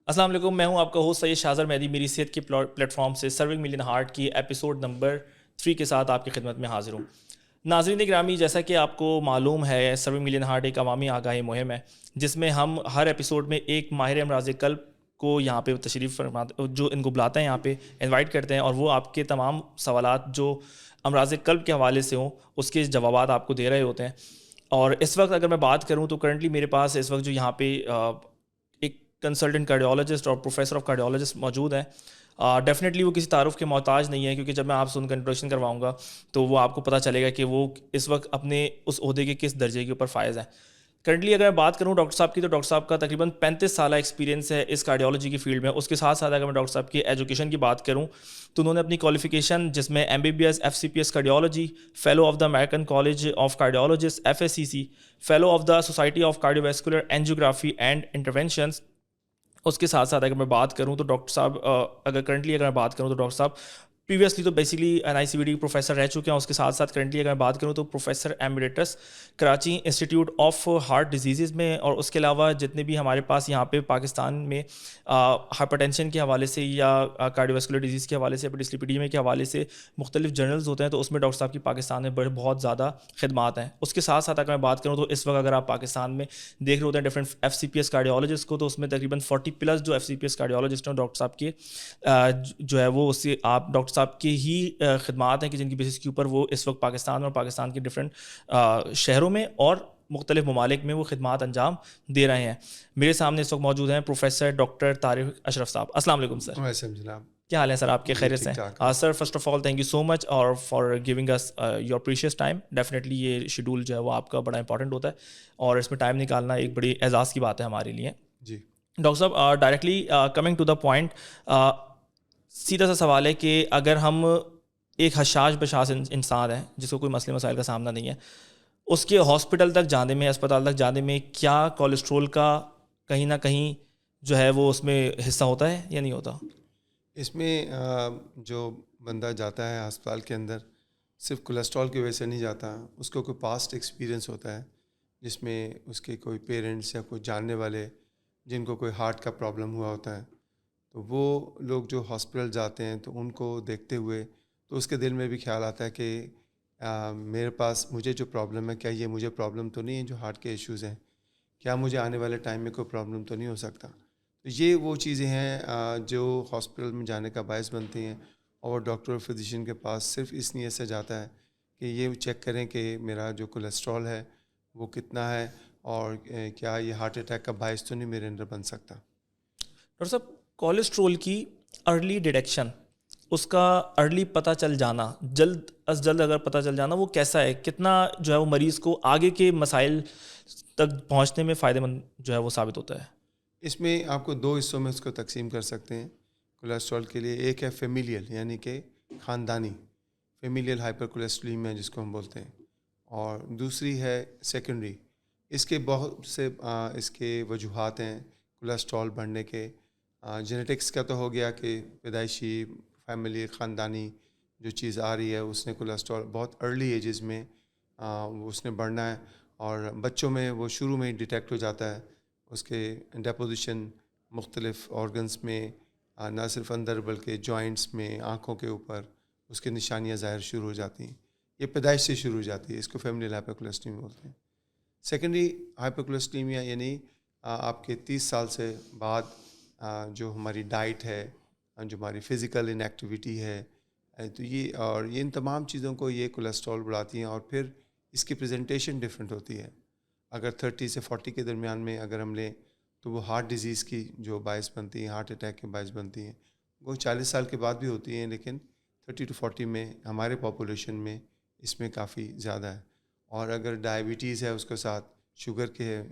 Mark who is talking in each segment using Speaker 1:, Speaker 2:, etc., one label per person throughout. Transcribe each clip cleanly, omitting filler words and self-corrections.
Speaker 1: السلام علیکم، میں ہوں آپ کا ہوسٹ سید شاذر مہدی، میری صحت کی پلیٹ فارم سے سرونگ ملین ہارٹ کی ایپیسوڈ نمبر 3 کے ساتھ آپ کی خدمت میں حاضر ہوں۔ ناظرین گرامی، جیسا کہ آپ کو معلوم ہے، سرونگ ملین ہارٹ ایک عوامی آگاہی مہم ہے جس میں ہم ہر ایپیسوڈ میں ایک ماہر امراض قلب کو یہاں پہ تشریف فرماتے، جو ان کو بلاتے ہیں، یہاں پہ انوائٹ کرتے ہیں، اور وہ آپ کے تمام سوالات جو امراض قلب کے حوالے سے ہوں اس کے جوابات آپ کو دے رہے ہوتے ہیں۔ اور اس وقت اگر میں بات کروں تو کرنٹلی میرے پاس اس وقت جو یہاں پہ ایک کنسلٹنٹ کارڈیولوجسٹ اور پروفیسر آف کارڈیولوجسٹ موجود ہیں، ڈیفینیٹلی وہ کسی تعارف کے محتاج نہیں ہے، کیونکہ جب میں آپ سے ان کا انٹروڈکشن کرواؤں گا تو وہ آپ کو پتہ چلے گا کہ وہ اس وقت اپنے اس عہدے کے کس درجے کے اوپر فائز ہیں۔ کرنٹلی اگر میں بات کروں ڈاکٹر صاحب کی، تو ڈاکٹر صاحب کا تقریباً 35 سالہ ایکسپیرینس ہے اس کارڈیولوجی کی فیلڈ میں۔ اس کے ساتھ ساتھ اگر میں ڈاکٹر صاحب کی ایجوکیشن کی بات کروں تو انہوں نے اپنی کوالیفیکیشن، جس میں MBBS FCPS cardiology, fellow of the American college of cardiologists FACC، fellow of the society of cardiovascular angiography and interventions. اس کے ساتھ ساتھ اگر میں بات کروں تو ڈاکٹر صاحب اگر میں بات کروں تو ڈاکٹر صاحب پریویسلی تو بیسیکلی NICVD کے پروفیسر رہ چکے ہیں۔ اس کے ساتھ ساتھ کرنٹلی اگر میں بات کروں تو professor emeritus Karachi institute of heart diseases میں، اور اس کے علاوہ جتنے بھی ہمارے پاس یہاں پہ پاکستان میں ہائپرٹینشن کے حوالے سے یا کارڈیوویسکولر ڈیزیز کے حوالے سے، ڈسلیپیڈیمیا کے حوالے سے مختلف جرنلز ہوتے ہیں، تو اس میں ڈاکٹر صاحب کی پاکستان میں بہت زیادہ خدمات ہیں۔ اس کے ساتھ ساتھ اگر میں بات کروں تو اس وقت اگر آپ پاکستان میں دیکھ رہے ہوتے ہیں ڈفرینٹ FCPS کارڈیولوجسٹ کو، تو اس میں تقریباً 40+ جو FCPS کارڈیولوجسٹ ہیں ڈاکٹر صاحب کے جو ہے وہ اس سے آپ ڈاکٹر صاحب کی ہی خدمات ہیں کہ جن کی بیسس کے اوپر وہ اس وقت پاکستان اور پاکستان کے ڈفرینٹ شہروں میں اور مختلف ممالک میں وہ خدمات انجام دے رہے ہیں۔ میرے سامنے اس وقت موجود ہیں پروفیسر ڈاکٹر طارق اشرف صاحب۔ السلام علیکم سر۔
Speaker 2: وعلیکم جناب،
Speaker 1: کیا حال ہے سر؟ آپ کے خیریت سے ہیں؟ Sir first of all thank you so much اور for giving us your precious time. Definitely یہ شیڈول جو ہے وہ آپ کا بڑا امپورٹنٹ ہوتا ہے، اور اس میں ٹائم نکالنا ایک بڑی اعزاز کی بات ہے ہمارے لیے۔
Speaker 2: جی
Speaker 1: ڈاکٹر صاحب، directly coming to the point, سیدھا سا سوال ہے کہ اگر ہم ایک حشاش بشاش انسان ہے جس کو کوئی مسئلے مسائل کا سامنا نہیں ہے، اس کے ہاسپٹل تک جانے میں، اسپتال تک جانے میں کیا کولیسٹرول کا کہیں نہ کہیں جو ہے وہ اس میں حصہ ہوتا ہے یا نہیں ہوتا؟
Speaker 2: اس میں جو بندہ جاتا ہے ہسپتال کے اندر صرف کولیسٹرول کی وجہ سے نہیں جاتا، اس کو کوئی پاسٹ ایکسپیرینس ہوتا ہے جس میں اس کے کوئی پیرنٹس یا کوئی جاننے والے جن کو کوئی ہارٹ کا پرابلم ہوا ہوتا ہے، تو وہ لوگ جو ہاسپٹل جاتے ہیں تو ان کو دیکھتے ہوئے تو اس کے دل میں بھی خیال آتا ہے کہ میرے پاس مجھے جو پرابلم ہے، کیا یہ مجھے پرابلم تو نہیں ہے جو ہارٹ کے ایشوز ہیں، کیا مجھے آنے والے ٹائم میں کوئی پرابلم تو نہیں ہو سکتا۔ تو یہ وہ چیزیں ہیں جو ہاسپٹل میں جانے کا باعث بنتی ہیں، اور ڈاکٹر اور فزیشین کے پاس صرف اس نیت سے جاتا ہے کہ یہ چیک کریں کہ میرا جو کولیسٹرول ہے وہ کتنا ہے، اور کیا یہ ہارٹ اٹیک کا باعث تو نہیں میرے اندر بن سکتا۔
Speaker 1: ڈاکٹر صاحب، کولیسٹرول کی ارلی ڈیٹیکشن، اس کا ارلی پتہ چل جانا، جلد از جلد اگر پتہ چل جانا، وہ کیسا ہے؟ کتنا جو ہے وہ مریض کو آگے کے مسائل تک پہنچنے میں فائدہ مند جو ہے وہ ثابت ہوتا ہے؟
Speaker 2: اس میں آپ کو 2 حصوں میں اس کو تقسیم کر سکتے ہیں کولیسٹرول کے لیے۔ ایک ہے فیمیلیل، یعنی کہ خاندانی، فیمیلیل ہائپر کولیسٹریمیا جس کو ہم بولتے ہیں، اور دوسری ہے سیکنڈری۔ اس کے بہت سے اس کے وجوہات ہیں کولیسٹرول بڑھنے کے۔ جینیٹکس کا تو ہو گیا کہ پیدائشی فیملی خاندانی جو چیز آ رہی ہے اس نے کولیسٹرول بہت ارلی ایجز میں اس نے بڑھنا ہے، اور بچوں میں وہ شروع میں ہی ڈیٹیکٹ ہو جاتا ہے۔ اس کے ڈیپوزیشن مختلف آرگنس میں، نہ صرف اندر بلکہ جوائنٹس میں، آنکھوں کے اوپر اس کے نشانیاں ظاہر شروع ہو جاتی ہیں۔ یہ پیدائش سے شروع ہو جاتی ہے، اس کو فیملیل ہائپر کولیسٹریمیا بولتے ہیں۔ سیکنڈری ہائپر کولیسٹریمیا یعنی آپ کے 30 سال سے بعد جو ہماری ڈائٹ ہے، جو ہماری فزیکل ان ایکٹیویٹی ہے، تو یہ ان تمام چیزوں کو یہ کولیسٹرول بڑھاتی ہیں، اور پھر اس کی پریزنٹیشن ڈفرینٹ ہوتی ہے۔ اگر 30 سے 40 کے درمیان میں اگر ہم لیں تو وہ ہارٹ ڈیزیز کی جو باعث بنتی ہیں، ہارٹ اٹیک کے باعث بنتی ہیں، وہ 40 سال کے بعد بھی ہوتی ہیں، لیکن 30 to 40 میں ہمارے پاپولیشن میں اس میں کافی زیادہ ہے۔ اور اگر ڈائبٹیز ہے اس کے ساتھ شوگر کے ہے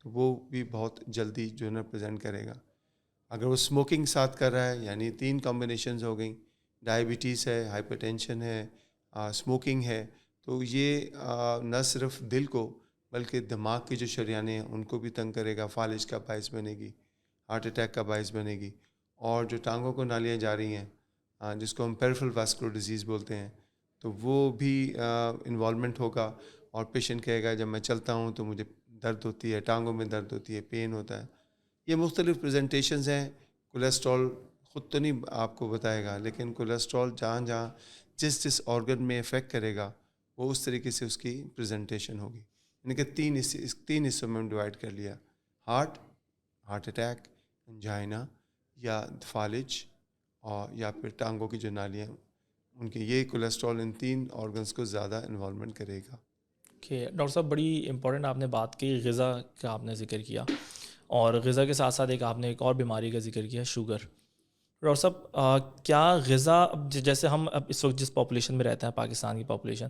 Speaker 2: تو وہ بھی بہت جلدی جو ہے نا پریزنٹ کرے گا۔ اگر وہ اسموکنگ ساتھ کر رہا ہے، یعنی 3 کمبینیشنز ہو گئیں، ڈائبٹیز ہے، ہائپر ٹینشن ہے، اسموکنگ ہے، تو یہ نہ صرف دل کو بلکہ دماغ کی جو شریانیں ہیں ان کو بھی تنگ کرے گا، فالج کا باعث بنے گی، ہارٹ اٹیک کا باعث بنے گی۔ اور جو ٹانگوں کو نالیاں جا رہی ہیں جس کو ہم پیریفرل واسکولر ڈیزیز بولتے ہیں، تو وہ بھی انوالومنٹ ہوگا، اور پیشنٹ کہے گا جب میں چلتا ہوں تو مجھے درد ہوتی ہے، ٹانگوں میں درد ہوتی ہے، پین ہوتا ہے۔ یہ مختلف پریزنٹیشنز ہیں کولیسٹرول خود تو نہیں آپ کو بتائے گا، لیکن کولیسٹرول جہاں جہاں جس آرگن میں افیکٹ کرے گا وہ اس طریقے سے اس کی پریزنٹیشن ہوگی. یعنی کہ تین حصوں میں ہم ڈیوائڈ کر لیا: ہارٹ اٹیک، انجائنا یا فالج، اور یا پھر ٹانگوں کی جو نالیاں ان کے، یہ کولیسٹرول ان تین آرگنس کو زیادہ انوالومنٹ کرے گا.
Speaker 1: کہ ڈاکٹر صاحب بڑی امپورٹنٹ آپ نے بات کی، غذا کا آپ نے ذکر کیا، اور غذا کے ساتھ ساتھ آپ نے ایک اور بیماری کا ذکر کیا، شوگر. ڈاکٹر صاحب کیا غذا، جیسے ہم اب اس وقت جس پاپولیشن میں رہتے ہیں، پاکستان کی پاپولیشن،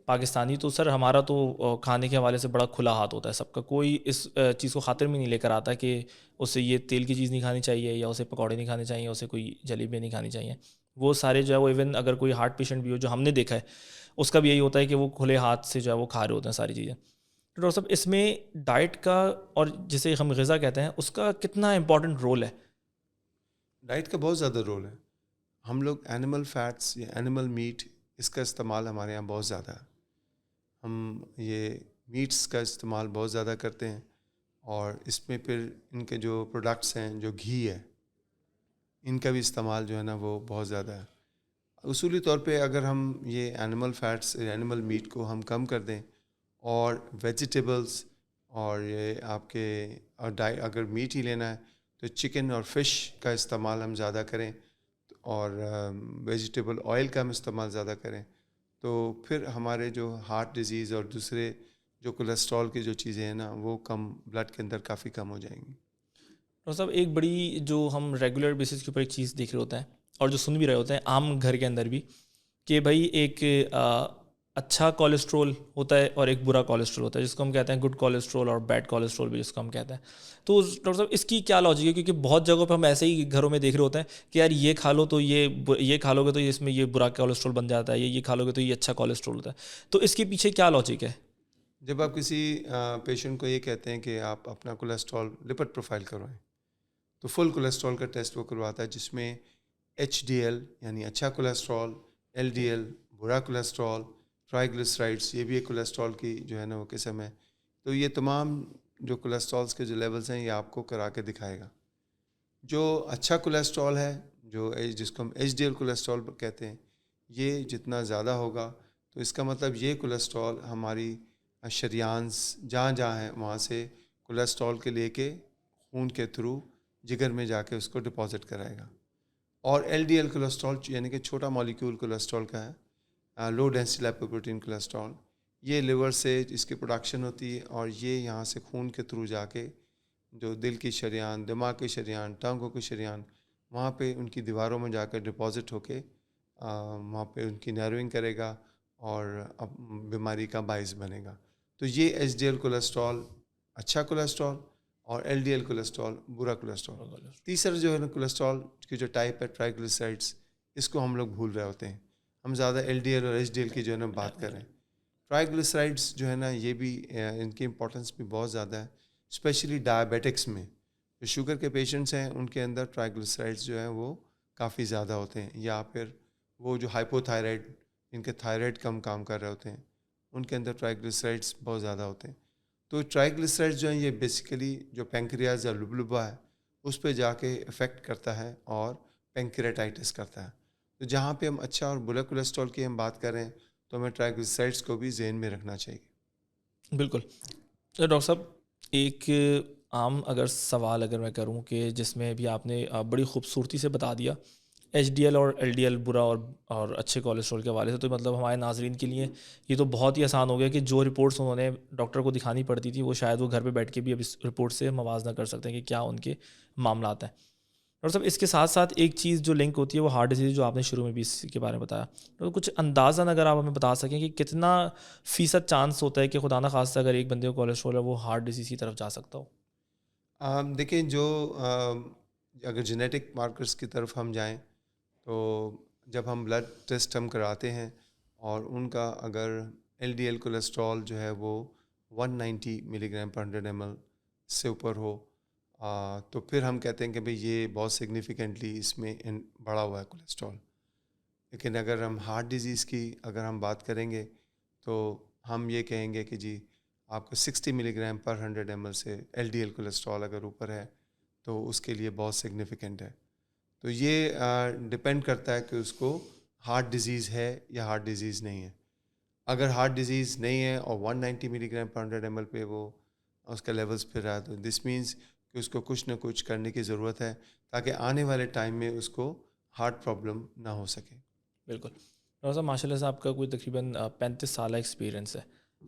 Speaker 1: پاکستانی تو سر ہمارا تو کھانے کے حوالے سے بڑا کھلا ہاتھ ہوتا ہے سب کا، کوئی اس چیز کو خاطر میں نہیں لے کر آتا کہ اسے یہ تیل کی چیز نہیں کھانی چاہیے، یا اسے پکوڑے نہیں کھانے چاہیے، اسے کوئی جلیبی نہیں کھانی چاہیے. وہ سارے جو ہے وہ ایون اگر کوئی ہارٹ پیشنٹ بھی ہو جو ہم نے دیکھا ہے، اس کا بھی یہی ہوتا ہے کہ وہ کھلے ہاتھ سے جو ہے وہ کھا رہے ہوتے ہیں ساری چیزیں. تو ڈاکٹر صاحب اس میں ڈائٹ کا اور جسے ہم غذا کہتے ہیں اس کا کتنا امپورٹنٹ رول ہے؟
Speaker 2: ڈائٹ کا بہت زیادہ رول ہے. ہم لوگ اینیمل فیٹس یا اینیمل میٹ، اس کا استعمال ہمارے یہاں بہت زیادہ ہے. ہم یہ میٹس کا استعمال بہت زیادہ کرتے ہیں، اور اس میں پھر ان کے جو پروڈکٹس ہیں، جو گھی ہے، ان کا بھی استعمال جو ہے نا وہ بہت زیادہ ہے. اصولی طور پہ اگر ہم یہ اینیمل فیٹس، اینیمل میٹ کو ہم کم کر دیں، اور ویجیٹیبلس، اور یہ آپ کے اگر میٹ ہی لینا ہے تو چکن اور فش کا استعمال ہم زیادہ کریں، اور ویجیٹیبل آئل کا ہم استعمال زیادہ کریں، تو پھر ہمارے جو ہارٹ ڈیزیز اور دوسرے جو کولیسٹرول کی جو چیزیں ہیں نا وہ کم، بلڈ کے اندر کافی کم ہو جائیں گی.
Speaker 1: ڈاکٹر صاحب ایک بڑی جو ہم ریگولر بیسس کے اوپر ایک چیز دیکھ رہے ہوتے ہیں اور جو سن بھی رہے ہوتے ہیں عام گھر کے اندر بھی، کہ بھائی ایک اچھا کولیسٹرول ہوتا ہے اور ایک برا کولیسٹرول ہوتا ہے، جس کو ہم کہتے ہیں گڈ کولیسٹرول اور بیڈ کولیسٹرول بھی جس کو ہم کہتے ہیں. تو ڈاکٹر صاحب اس کی کیا لاجک ہے؟ کیونکہ بہت جگہوں پہ ہم ایسے ہی گھروں میں دیکھ رہے ہوتے ہیں کہ یار یہ کھا لو تو یہ کھا لو گے تو اس میں یہ برا کولیسٹرول بن جاتا ہے، یہ کھا لو گے تو یہ اچھا کولیسٹرول ہوتا ہے. تو اس کے پیچھے کیا لاجک ہے؟
Speaker 2: جب آپ کسی پیشنٹ کو یہ کہتے ہیں کہ آپ اپنا کولیسٹرول لپڈ پروفائل کروائیں، تو فل کولیسٹرول کا ٹیسٹ وہ کرواتا ہے، جس میں ایچ ڈی ایل یعنی اچھا کولیسٹرول، ایل ڈی ایل برا کولیسٹرول، ٹرائیگلیسرائڈس یہ بھی ایک کولیسٹرول کی جو ہے نا وہ قسم ہے. تو یہ تمام جو کولیسٹرولس کے جو لیولز ہیں یہ آپ کو کرا کے دکھائے گا. جو اچھا کولیسٹرول ہے، جس کو ہم ایچ ڈی ایل کولیسٹرول کہتے ہیں، یہ جتنا زیادہ ہوگا تو اس کا مطلب یہ کولیسٹرول ہماری شریانس جہاں جہاں ہیں وہاں سے کولیسٹرول کے لے کے خون کے تھرو جگر میں جا کے اس کو ڈپازٹ کرائے گا. اور ایل ڈی ایل کولیسٹرول یعنی کہ چھوٹا مالیکیول کولیسٹرول کا ہے، لو ڈینسٹی لائپوپروٹین کولیسٹرول، یہ لیور سے اس کی پروڈکشن ہوتی ہے، اور یہ یہاں سے خون کے تھرو جا کے جو دل کی شریان، دماغ کی شریان، ٹانگوں کی شریان، وہاں پہ ان کی دیواروں میں جا کے ڈپازٹ ہو کے وہاں پہ ان کی نیروئنگ کرے گا اور بیماری کا باعث بنے گا. تو یہ ایچ ڈی ایل کولیسٹرول اچھا کولیسٹرول، اور ایل ڈی ایل کولیسٹرول برا کولیسٹرول. تیسرا جو ہے نا کولیسٹرول کی جو ٹائپ ہے ٹرائیگلیسرائڈس، اس کو ہم لوگ بھول رہے ہوتے ہیں. ہم زیادہ ایل ڈی ایل اور ایچ ڈی ایل کی جو ہے نا بات کر رہے ہیں. ٹرائیگلیسرائڈس جو ہے نا یہ بھی ان کی امپورٹنس بھی بہت زیادہ ہے، اسپیشلی ڈائبیٹکس میں. جو شوگر کے پیشنٹس ہیں ان کے اندر ٹرائیگلیسرائڈس جو ہیں وہ کافی زیادہ ہوتے ہیں، یا پھر وہ جو ہائپو تھائرائڈ، ان کے تھائرائڈ کم کام کر رہے ہوتے ہیں، ان کے اندر ٹرائیگلیسرائڈس بہت زیادہ ہوتے ہیں. تو ٹرائیگلیسرائڈس جو ہیں یہ بیسیکلی جو پینکریاز یا لبلبا ہے اس پہ جا کے افیکٹ کرتا ہے اور پینکریاٹائٹس کرتا ہے. تو جہاں پہ ہم اچھا اور برا کولیسٹرول کی ہم بات کریں تو ہمیں ٹرائیگلیسرائڈس کو بھی ذہن میں رکھنا چاہیے.
Speaker 1: بالکل. ڈاکٹر صاحب ایک عام اگر سوال اگر میں کروں کہ جس میں بھی آپ نے بڑی خوبصورتی سے بتا دیا ایچ ڈی ایل اور ایل ڈی ایل برا اور اچھے کولیسٹرول کے حوالے سے، تو مطلب ہمارے ناظرین کے لیے یہ تو بہت ہی آسان ہو گیا کہ جو رپورٹس انہوں نے ڈاکٹر کو دکھانی پڑتی تھی وہ شاید وہ گھر پہ بیٹھ کے بھی اب اس رپورٹ سے موازنہ کر سکتے ہیں کہ کیا ان کے معاملات ہیں. ڈاکٹر صاحب اس کے ساتھ ساتھ ایک چیز جو لنک ہوتی ہے وہ ہارٹ ڈیزیز، جو آپ نے شروع میں بھی اس کے بارے میں بتایا، تو کچھ اندازاً اگر آپ ہمیں بتا سکیں کہ کتنا فیصد چانس ہوتا ہے کہ خدا نخواستہ اگر ایک بندے کو کولیسٹرول ہے وہ ہارٹ ڈیزیز کی طرف جا سکتا ہو؟
Speaker 2: دیکھیں، جو اگر جینیٹک مارکرز کی طرف ہم جائیں تو جب ہم بلڈ ٹیسٹ ہم کراتے ہیں اور ان کا اگر ایل ڈی ایل کولیسٹرول جو ہے وہ 190 ملی گرام پر 100 ml سے اوپر ہو، تو پھر ہم کہتے ہیں کہ بھئی یہ بہت سگنیفیکنٹلی اس میں بڑھا ہوا ہے کولیسٹرول. لیکن اگر ہم ہارٹ ڈیزیز کی اگر ہم بات کریں گے تو ہم یہ کہیں گے کہ جی آپ کو 60 ملی گرام پر 100 ml سے ایل ڈی ایل کولیسٹرول اگر اوپر ہے تو اس کے لیے بہت سگنیفیکنٹ ہے. تو یہ ڈپینڈ کرتا ہے کہ اس کو ہارٹ ڈیزیز ہے یا ہارٹ ڈیزیز نہیں ہے. اگر ہارٹ ڈیزیز نہیں ہے اور 190 ملی گرام پر 100 ml پہ وہ اس کا لیولس پھر رہا تو دس مینس کہ اس کو کچھ نہ کچھ کرنے کی ضرورت ہے تاکہ آنے والے ٹائم میں اس کو ہارٹ پرابلم نہ ہو سکے.
Speaker 1: بالکل. ڈاکٹر صاحب ماشاء اللہ سے آپ کا کوئی تقریباً 35 سالہ ایکسپیرینس ہے.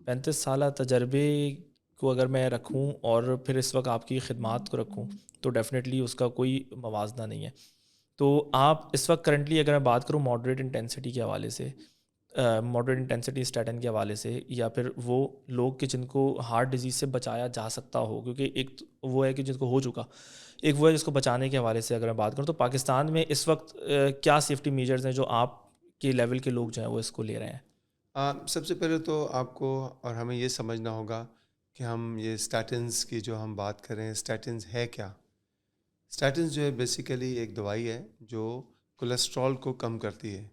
Speaker 1: 35 سالہ تجربے کو اگر میں رکھوں اور پھر اس وقت آپ کی خدمات کو رکھوں تو ڈیفینیٹلی اس کا کوئی موازنہ نہیں ہے. تو آپ اس وقت کرنٹلی اگر میں بات کروں ماڈریٹ انٹینسٹی کے حوالے سے، ماڈریٹ انٹینسٹی اسٹیٹن کے حوالے سے، یا پھر وہ لوگ کہ جن کو ہارٹ ڈیزیز سے بچایا جا سکتا ہو، کیونکہ ایک وہ ہے کہ جن کو ہو چکا، ایک وہ ہے جس کو بچانے کے حوالے سے اگر میں بات کروں تو پاکستان میں اس وقت کیا سیفٹی میجرز ہیں جو آپ کے لیول کے لوگ جو ہیں وہ اس کو لے رہے ہیں؟
Speaker 2: سب سے پہلے تو آپ کو اور ہمیں یہ سمجھنا ہوگا کہ ہم یہ اسٹیٹنز کی جو ہم بات کریں اسٹیٹنز ہے کیا. اسٹیٹنز جو ہے بیسیکلی ایک دوائی ہے جو کولیسٹرول کو کم کرتی ہے،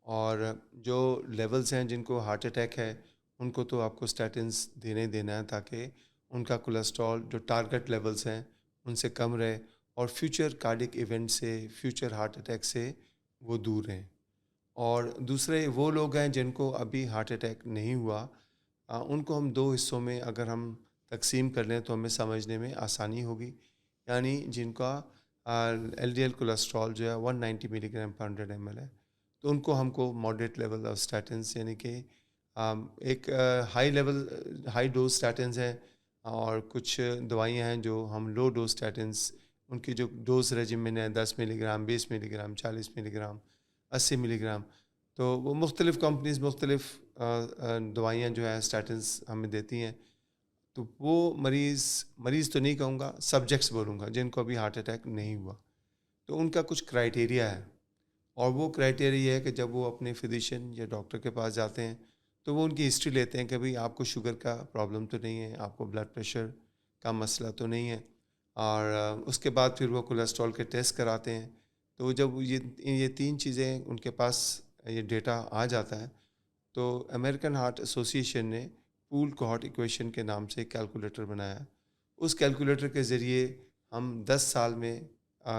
Speaker 2: اور جو لیولز ہیں جن کو ہارٹ اٹیک ہے ان کو تو آپ کو اسٹیٹنز دینا ہے تاکہ ان کا کولیسٹرول جو ٹارگٹ لیولز ہیں ان سے کم رہے اور فیوچر کارڈک ایونٹ سے، فیوچر ہارٹ اٹیک سے وہ دور رہیں. اور دوسرے وہ لوگ ہیں جن کو ابھی ہارٹ اٹیک نہیں ہوا، ان کو ہم دو حصوں میں اگر ہم تقسیم کر لیں تو ہمیں سمجھنے میں آسانی ہوگی. یعنی جن کا ایل ڈی ایل کولیسٹرول جو ہے 190 ملی گرام پر 100 ml ہے تو ان کو ہم کو ماڈریٹ لیول آف اسٹیٹنس یعنی کہ ایک ہائی ڈوز اسٹیٹنز ہیں، اور کچھ دوائیاں ہیں جو ہم لو ڈوز اسٹیٹنس، ان کی جو ڈوز ریجیمن ہے 10 ملی گرام، 20 ملی گرام، 40 ملی گرام، 80 ملی گرام. تو وہ مختلف کمپنیز مختلف دوائیاں جو ہیں اسٹیٹنس ہمیں دیتی ہیں. تو وہ مریض تو نہیں کہوں گا، سبجیکٹس بولوں گا جن کو ابھی ہارٹ اٹیک نہیں ہوا، تو ان کا کچھ کرائٹیریا ہے. اور وہ کرائٹیریا یہ ہے کہ جب وہ اپنے فزیشین یا ڈاکٹر کے پاس جاتے ہیں تو وہ ان کی ہسٹری لیتے ہیں کہ بھئی آپ کو شوگر کا پرابلم تو نہیں ہے، آپ کو بلڈ پریشر کا مسئلہ تو نہیں ہے، اور اس کے بعد پھر وہ کولیسٹرول کے ٹیسٹ کراتے ہیں. تو جب یہ تین چیزیں ان کے پاس یہ ڈیٹا آ جاتا ہے تو امریکن ہارٹ ایسوسی ایشن نے پول کوہارٹ ایکویشن کے نام سے ایک کیلکولیٹر بنایا. اس کیلکولیٹر کے ذریعے ہم 10 سال میں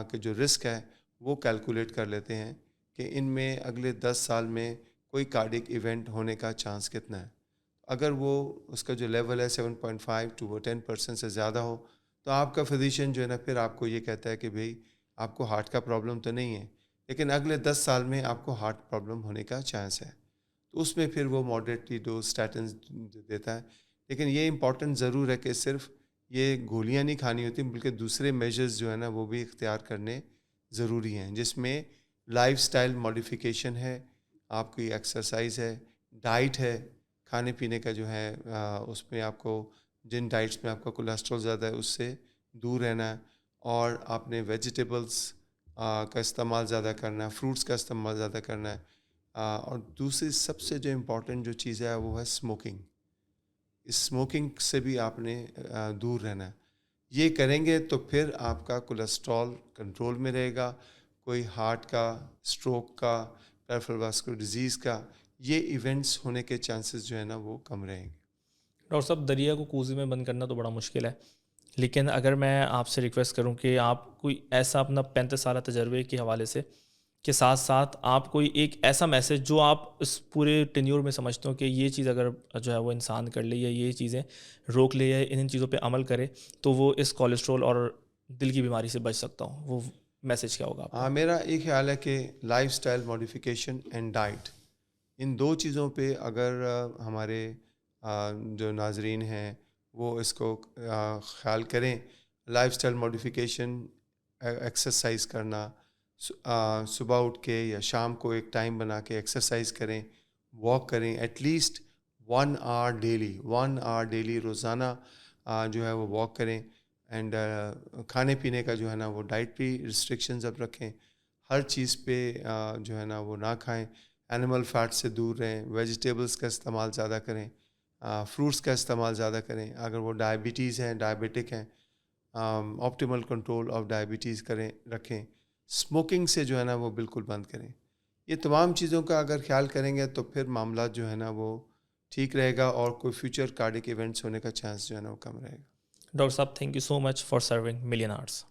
Speaker 2: کے جو رسک ہے وہ کیلکولیٹ کر لیتے ہیں کہ ان میں اگلے 10 سال میں کوئی کارڈک ایونٹ ہونے کا چانس کتنا ہے. اگر وہ اس کا جو لیول ہے 7.5 to 10% سے زیادہ ہو تو آپ کا فزیشین جو ہے نا پھر آپ کو یہ کہتا ہے کہ بھئی آپ کو ہارٹ کا پرابلم تو نہیں ہے، لیکن اگلے 10 سال میں آپ کو ہارٹ پرابلم ہونے کا چانس ہے. تو اس میں پھر وہ ماڈریٹلی ڈوز اسٹیٹنز دیتا ہے. لیکن یہ امپورٹنٹ ضرور ہے کہ صرف یہ گولیاں نہیں کھانی ہوتی بلکہ دوسرے میجرز جو ہے نا وہ بھی اختیار کرنے ضروری ہیں، جس میں لائف سٹائل ماڈیفیکیشن ہے، آپ کی ایکسرسائز ہے، ڈائٹ ہے، کھانے پینے کا جو ہے اس میں آپ کو جن ڈائٹس میں آپ کا کولیسٹرول زیادہ ہے اس سے دور رہنا ہے، اور آپ نے ویجیٹیبلس کا استعمال زیادہ کرنا ہے، فروٹس کا استعمال زیادہ کرنا ہے. اور دوسری سب سے جو امپورٹنٹ جو چیز ہے وہ ہے اسموکنگ. اسموکنگ سے بھی آپ نے دور رہنا ہے. یہ کریں گے تو پھر آپ کا کولیسٹرول کنٹرول میں رہے گا، کوئی ہارٹ کا، اسٹروک کا، پیریفرل واسکولر ڈیزیز کا یہ ایونٹس ہونے کے چانسز جو ہے نا وہ کم رہیں گے.
Speaker 1: ڈاکٹر صاحب دریا کو کوزے میں بند کرنا تو بڑا مشکل ہے، لیکن اگر میں آپ سے ریکویسٹ کروں کہ آپ کوئی ایسا اپنا 35 سالہ تجربے کے حوالے سے کے ساتھ ساتھ آپ کوئی ایک ایسا میسیج جو آپ اس پورے ٹینیور میں سمجھتے ہو کہ یہ چیز اگر جو ہے وہ انسان کر لے یا یہ چیزیں روک لے یا ان چیزوں پہ عمل کرے تو وہ اس کولیسٹرول اور دل کی بیماری سے بچ سکتا ہوں، وہ میسیج کیا ہوگا آپ کا؟
Speaker 2: میرا ایک خیال ہے کہ lifestyle modification and diet, ان دو چیزوں پہ اگر ہمارے جو ناظرین ہیں وہ اس کو خیال کریں. لائف سٹائل ماڈیفیکیشن، ایکسرسائز کرنا، صبح اٹھ کے یا شام کو ایک ٹائم بنا کے ایکسرسائز کریں، واک کریں، ایٹ لیسٹ 1 hour ڈیلی روزانہ جو ہے وہ واک کریں. اینڈ کھانے پینے کا جو ہے نا وہ ڈائٹ پہ ریسٹرکشنز اب رکھیں، ہر چیز پہ جو ہے نا وہ نہ کھائیں، اینیمل فیٹ سے دور رہیں، ویجیٹیبلس کا استعمال زیادہ کریں، فروٹس کا استعمال زیادہ کریں. اگر وہ ڈائبٹیز ہیں، ڈائبیٹک ہیں، آپٹیمل کنٹرول آف ڈائبٹیز رکھیں. اسموکنگ سے جو ہے نا وہ بالکل بند کریں. یہ تمام چیزوں کا اگر خیال کریں گے تو پھر معاملات جو ہے نا وہ ٹھیک رہے گا اور کوئی فیوچر کارڈک ایونٹس ہونے کا چانس جو ہے نا وہ کم رہے گا.
Speaker 1: ڈاکٹر صاحب thank you so much for serving million arts.